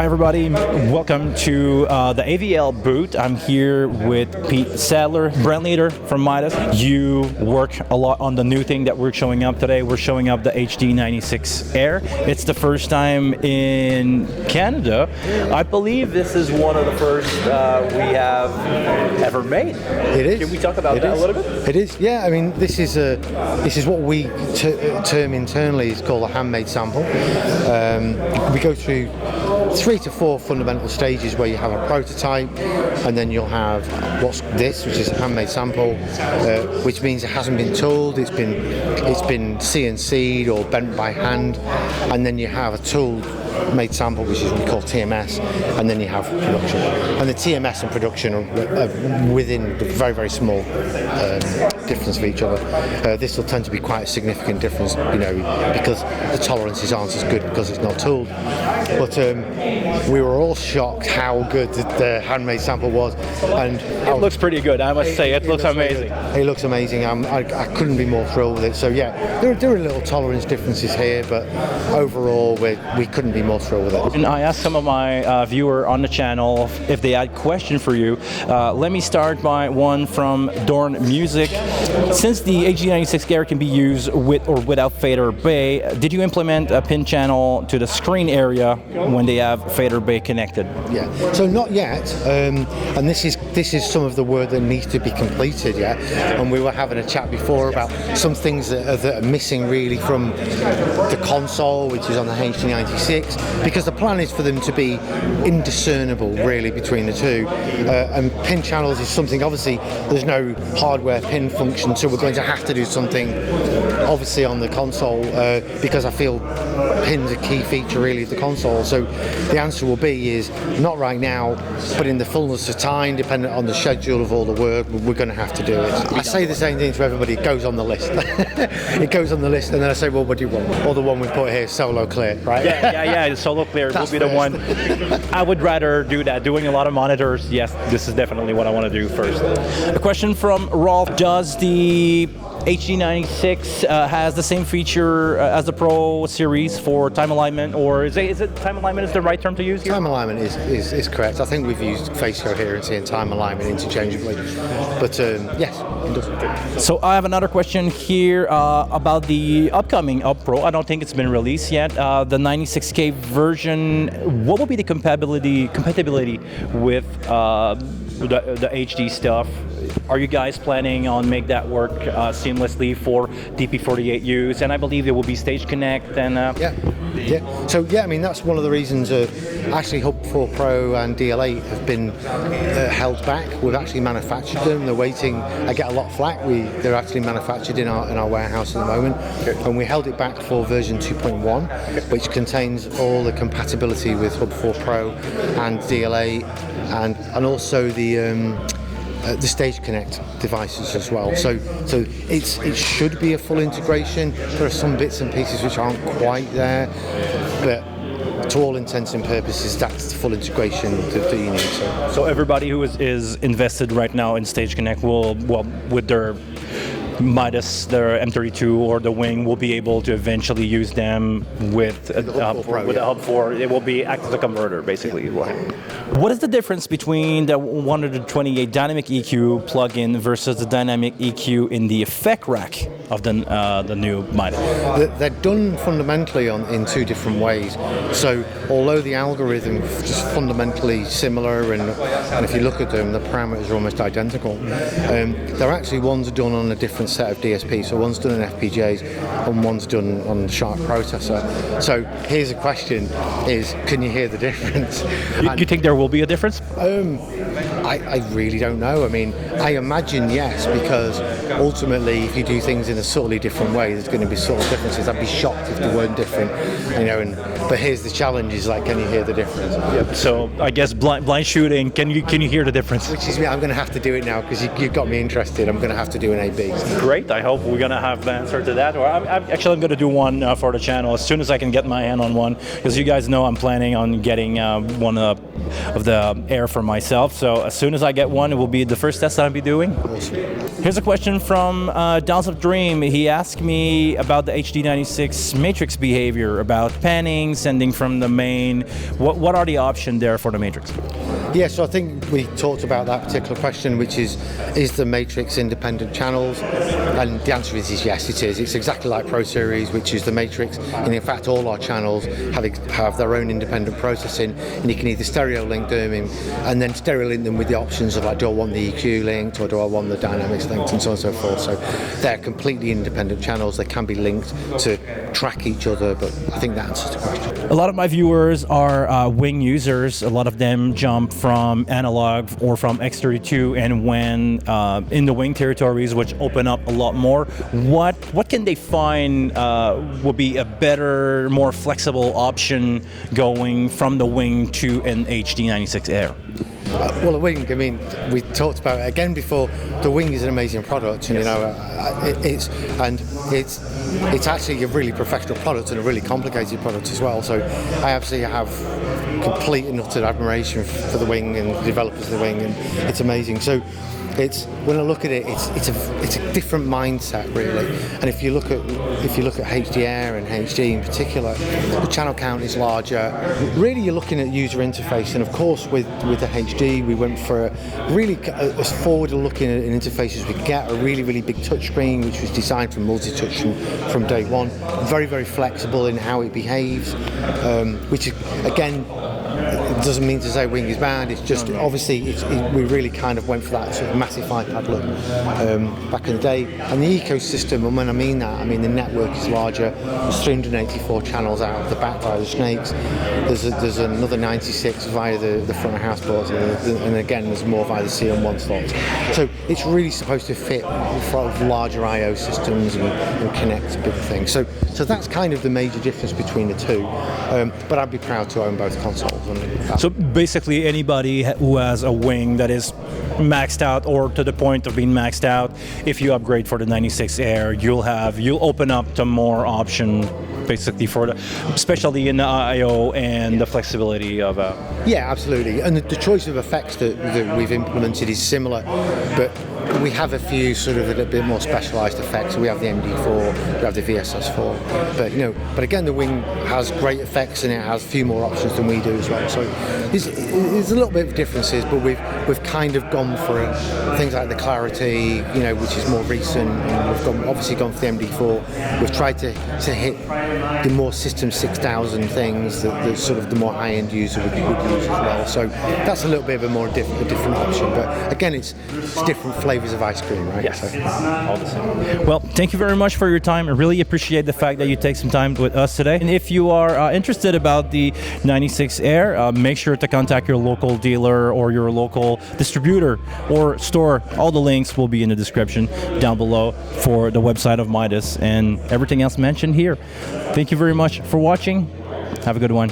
everybody, welcome to the AVL booth. I'm here with Pete Sadler, brand leader from Midas. You work a lot on the new thing that we're showing up today. We're showing up the HD-96 Air. It's the first time in Canada. I believe this is one of the first we have ever made. It is. Can we talk about that a little bit? It is, yeah. I mean, this is what we term internally is called a handmade sample. We go through 3 to 4 fundamental stages where you have a prototype, and then you'll have which is a handmade sample, which means it hasn't been tooled, it's been CNC'd or bent by hand, and then you have a tool made sample, which is what we call TMS, and then you have production. And the TMS and production are within a very, very small difference of each other. This will tend to be quite a significant difference, because the tolerances aren't as good because it's not tooled. But we were all shocked how good the handmade sample was, and it looks pretty good. I must say, it looks amazing. It looks amazing. I couldn't be more thrilled with it. So yeah, there are little tolerance differences here, but overall we couldn't be more thrilled with it. And I asked some of my viewer on the channel if they had a question for you. Let me start by one from Dorn Music. Since the HD-96 Air can be used with or without fader bay, did you implement a pin channel to the screen area when they have fader bay connected? Yeah, so not yet, and this is some of the work that needs to be completed. Yeah, and we were having a chat before about some things that are missing really from the console, which is on the HD96, because the plan is for them to be indiscernible really between the two, and pin channels is something, obviously there's no hardware pin function, so we're going to have to do something obviously on the console, because I feel pins are a key feature really of the console. So the answer will be is not right now, but in the fullness of time, dependent on the schedule of all the work, we're going to have to do it. I say the same thing to everybody, it goes on the list. It goes on the list, and then I say, well, what do you want? Or the one we put here, solo clear, right? Yeah, solo clear will be the one. I would rather do that. Doing a lot of monitors, yes, this is definitely what I want to do first. A question from Rolf: does the HD96 has the same feature as the Pro series for time alignment, or is it time alignment is the right term to use here? Time alignment is correct. I think we've used phase coherency and time alignment interchangeably, but yes, it does. So I have another question here about the upcoming Up Pro. I don't think it's been released yet. The 96K version. What will be the compatibility with the HD stuff? Are you guys planning on make that work seamlessly for DP48 use? And I believe it will be Stage Connect and yeah. So yeah, I mean that's one of the reasons actually Hub 4 Pro and DL8 have been held back. We've actually manufactured them. They're waiting. I get a lot of flack. They're actually manufactured in our warehouse at the moment, and we held it back for version 2.1, which contains all the compatibility with Hub 4 Pro and DL8, and also the Stage Connect devices as well. So it should be a full integration. There are some bits and pieces which aren't quite there, but to all intents and purposes, that's the full integration that you need. So everybody who is invested right now in Stage Connect will, with their Midas, their M32 or the Wing, will be able to eventually use them with the Hub 4. It will be act as a converter, basically. Yeah. What is the difference between the 128 dynamic EQ plugin versus the dynamic EQ in the effect rack of the new Midas? They're done fundamentally in 2 different ways. So although the algorithm is just fundamentally similar, and if you look at them, the parameters are almost identical, they're actually one's done on a different set of DSPs. So one's done in FPGAs and one's done on the Sharp processor. So here's a question: is can you hear the difference? You think there will be a difference? I really don't know. I mean, I imagine yes, because ultimately, if you do things in a subtly different way, there's going to be subtle differences. I'd be shocked if they weren't different, but here's the challenge: is like, can you hear the difference? Yep. So I guess blind shooting. Can you hear the difference? Which is me. I'm going to have to do it now because you've got me interested. I'm going to have to do an A/B. Great. I hope we're gonna have the answer to that. Or I'm gonna do one for the channel as soon as I can get my hand on one, because you guys know I'm planning on getting one of the Air for myself. So as soon as I get one, it will be the first test I'll be doing. Awesome. Here's a question from Downs of Dream. He asked me about the HD96 matrix behavior, about panning, sending from the main. What are the options there for the matrix? Yeah, so I think we talked about that particular question, which is the matrix independent channels? And the answer is yes, it is. It's exactly like Pro Series, which is the matrix, and in fact all our channels have their own independent processing, and you can either stereo link them and then stereo link them with the options of, like, do I want the EQ linked or do I want the dynamics linked, and so on and so forth. So they're completely independent channels. They can be linked to track each other, but I think that answers the question. A lot of my viewers are wing users. A lot of them jump from analog or from X32 and when in the wing territories, which open up a lot more. What can they find would be a better, more flexible option going from the wing to an HD96 Air? Well, the wing, I mean, we talked about it again before. The wing is an amazing product, and it's actually a really professional product and a really complicated product as well. So I absolutely have complete and utter admiration for the wing and the developers of the wing, and it's amazing. So when I look at it, it's a different mindset really. And if you look at HD-Air and HD in particular, the channel count is larger. Really, you're looking at user interface, and of course with the HD, we went for as forward-looking an interface as we could get. A really big touchscreen, which was designed for multi-touch from day one. Very, very flexible in how it behaves, which again, it doesn't mean to say wing is bad. It's just obviously we really kind of went for that sort of massive iPad look back in the day. And the ecosystem, and when I mean that, I mean the network is larger. There's 384 channels out of the back via the snakes. There's another 96 via the front of house ports, and again there's more via the CM1 slots. So it's really supposed to fit for larger I/O systems and connect big things. So that's kind of the major difference between the two. But I'd be proud to own both consoles. So basically anybody who has a wing that is maxed out or to the point of being maxed out, if you upgrade for the 96 Air, you'll open up to more option basically especially in the I/O and the flexibility of Yeah, absolutely. And the choice of effects that we've implemented is similar, but we have a few sort of a little bit more specialised effects. We have the MD4, we have the VSS4, but again, the wing has great effects and it has a few more options than we do as well. So there's a little bit of differences, but we've kind of gone for things like the clarity, which is more recent. And we've obviously gone for the MD4. We've tried to hit the more System 6000 things that sort of the more high-end user would use as well. So that's a little bit of a different option. But again, it's different flavors of ice cream, right? Yes, all the same. Well, thank you very much for your time. I really appreciate the fact that you take some time with us today. And if you are interested about the 96 Air, make sure to contact your local dealer or your local distributor or store. All the links will be in the description down below for the website of Midas and everything else mentioned here. Thank you very much for watching. Have a good one.